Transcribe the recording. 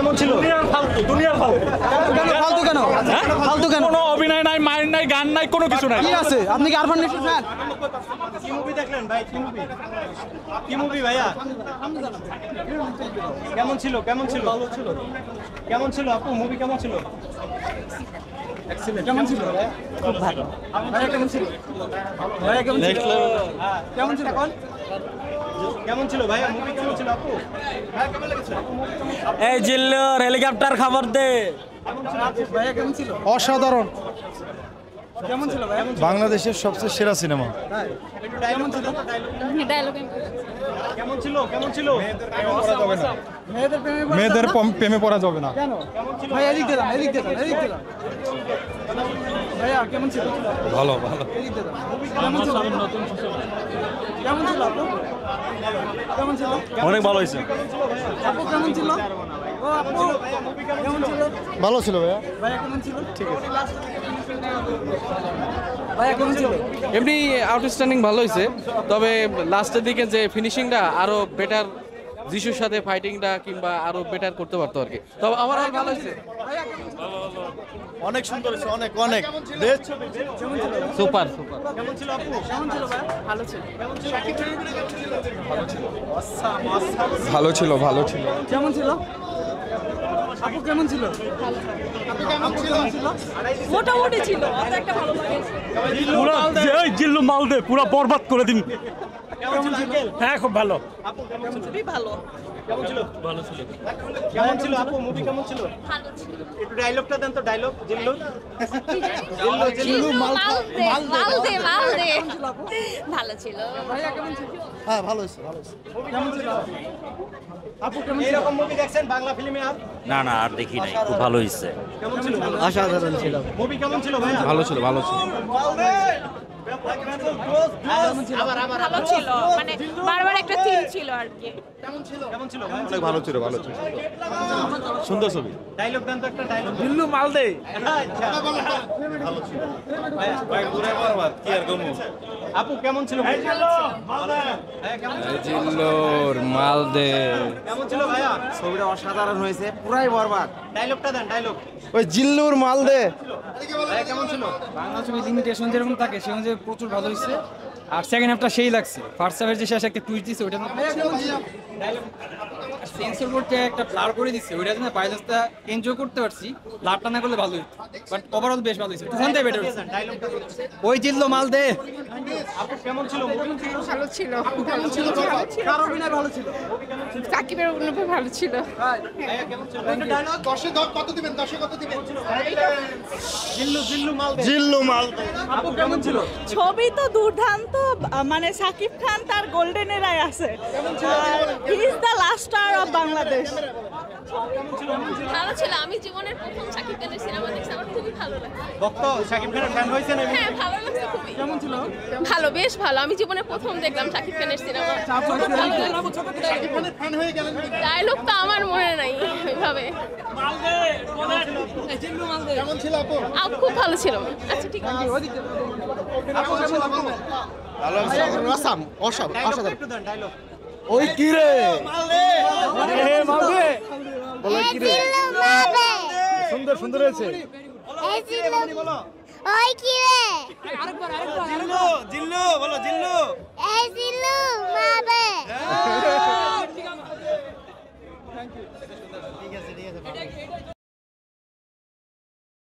কেমন ছিল? দুনিয়ার ফালতু ফালতু কেন? ফালতু কেন? কোনো অভিনয় নাই, মাইন্ড নাই, গান নাই, কোনো কিছু নাই। কি আছে? আপনি কি আরফান নিশো ফ্যান? কি মুভি দেখলেন ভাই? কি মুভি ভাইয়া? কেমন ছিল? কেমন ছিল? ভালো ছিল। কেমন ছিল আপু? মুভি কেমন ছিল? এক্সিলেন্ট। কেমন ছিল? খুব ভালো। ভাইয়া কেমন ছিল? ভাইয়া কেমন ছিল? কেমন ছিল কোন? কেমন ছিল ভাইয়া? মুভি কেমন ছিল আপু? ভাইয়া কেমন লেগেছে? এই জিল্লুর হেলিকপ্টার খবর দে। ভাইয়া কেমন ছিল? অসাধারণ। কেমন ছিল ভাইয়া? বাংলাদেশের সবচেয়ে সেরা সিনেমা। একটু ডায়লগ ছিল? ডায়লগ কেমন ছিল? কেমন ছিল? মেয়েদের প্রেমে পড়ে মেয়েদের প্রেমে পড়া যাবে না। কেন? ভাইয়া এদিক দিলাম, এদিক দিলাম, এদিক দিলাম। ভাইয়া কেমন ছিল? ভালো ভালো। এদিক দিলাম। কেমন ছিল? কেমন ছিল আপু? কেমন ছিল? অনেক ভালো হয়েছে। আপু কেমন ছিল? ও আপু কেমন ছিল? ভালো ছিল ভাইয়া। ভাইয়া কেমন ছিল? ঠিক আছে। ভাইয়া কেমন ছিল? এমনি আউটস্ট্যান্ডিং ভালো হয়েছে, তবে লাস্টের দিকে যে ফিনিশিংটা আরো বেটার, যিশুর সাথে ফাইটিংটা কিংবা আরো বেটার করতে পারতো আর কি। তবে আমার আর ভালো হয়েছে। অনেক সুন্দর হয়েছে, অনেক অনেক। Super super. কেমন ছিল আপু? কেমন ছিল ভাইয়া? ভালো ছিল। ভালো ছিল, ভালো ছিল। কেমন ছিল? আপু কেমন ছিল? আপু কেমন ছিল? মোটামুটি ছিল, অত একটা ভালো লাগে। পুরা এই জিল্লু মাল দে, পুরা বরবাদ করে দিন। কেমন ছিল আঙ্কেল? হ্যাঁ, খুব ভালো। আপু কেমন ছিল? খুবই ভালো। কেমন ছিল? ভালো ছিল। কেমন ছিল আপু? মুভি কেমন ছিল? ভালো ছিল। একটু ডায়লগটা দেন তো, ডায়লগ জিল্লুর। জিল্লু মালদে ভালো ছিল। ভাইয়া কেমন ছিল? হ্যাঁ ভালো হয়েছে, ভালো হয়েছে। কেমন ছিল? আপু কেমন ছিল? এরকম মুভি দেখছেন বাংলা ফিল্মে আর? না না, আর দেখি নাই, খুব ভালো হয়েছে। কেমন ছিল? অসাধারণ ছিল। মুভি কেমন ছিল ভাইয়া? ভালো ছিল, ভালো ছিল। ভালো ছিল, মানে বারবার একটা থিম ছিল আর কি। কেমন ছিল ভাই? অনেক ভালো ছিল, ভালো ছিল। সুন্দর ছবি। ডায়লগ দেন তো, একটা ডায়লগ। জিল্লু মাল দে। আচ্ছা। আপু কেমন ছিল? ভাইয়া কেমন ছিল? জিল্লুর মাল দে। কেমন ছিল ভাইয়া? ছবিটা অসাধারণ হয়েছে, পুরাই বরবাদ। ডায়লগটা দেন, ডায়লগ। ওই জিল্লুর মাল দে। ভাইয়া কেমন ছিল? বাংলা ছবি লিমিটেশন যেরকম থাকে সে অনুযায়ী প্রচুর ভালো হয়েছে। আর সেকেন্ড হাফটা সেই লাগছে। ফার্স্ট হাফের যে শেষে একটা টুইস্ট দিচ্ছে ওইটা সেন্সর বোর্ডটা একটা ব্লার করে দিচ্ছে, ওইটা জন্য বাইলেন্সটা এনজয় করতে পারছি। ব্লারটা না করলে ভালো হতো, বাট ওভারঅল বেশ ভালো হয়েছে। টুখানটাই বেটার হয়েছে। ডায়লগটা ওই জিল্লো মাল দে। আপু কেমন ছিল? ভালো ছিল। কার অভিনয় ভালো ছিল? সাকিবের অভিনয় ভালো ছিল। ভাইয়া কেমন ছিল? ডায়লগ 10 কত দিবেন? 10 কত দিবেন? জিল্লু মাল দে। জিল্লু মাল দে। আপু কেমন ছিল? ছবি তো দুর্দান্ত, মানে সাকিব খান তার গোল্ডেন এরায় আছে। He is the last star of Bangladesh. ভালো ছিল। আমি জীবনের প্রথম সাকিব খানের সিনেমা দেখছি, আমার খুবই ভালো লাগে। ভক্ত শাকিব খানের ফ্যান হয়েছেন? হ্যাঁ, ভালো লাগছে খুবই। কেমন ছিল? ভালো, বেশ ভালো। আমি জীবনে প্রথম দেখলাম সাকিব খানের সিনেমা। ডায়লগ তো আমার মনে নাই ওইভাবে। কেমন ছিল আপু? খুব ভালো ছিল। আচ্ছা, ঠিক আছে। আপু কেমন ছিল? ভালো হয়েছে। রাসাম ডায়লগটা একটু দেন, ডায়লগ। ওই কি রে? বলো কি রে? সুন্দর সুন্দর হয়েছে। ওই কি রে? জিল্লু, জিল্লু বলো, জিল্লু। এই জিল্লু মাবে। ঠিক আছে, ঠিক আছে।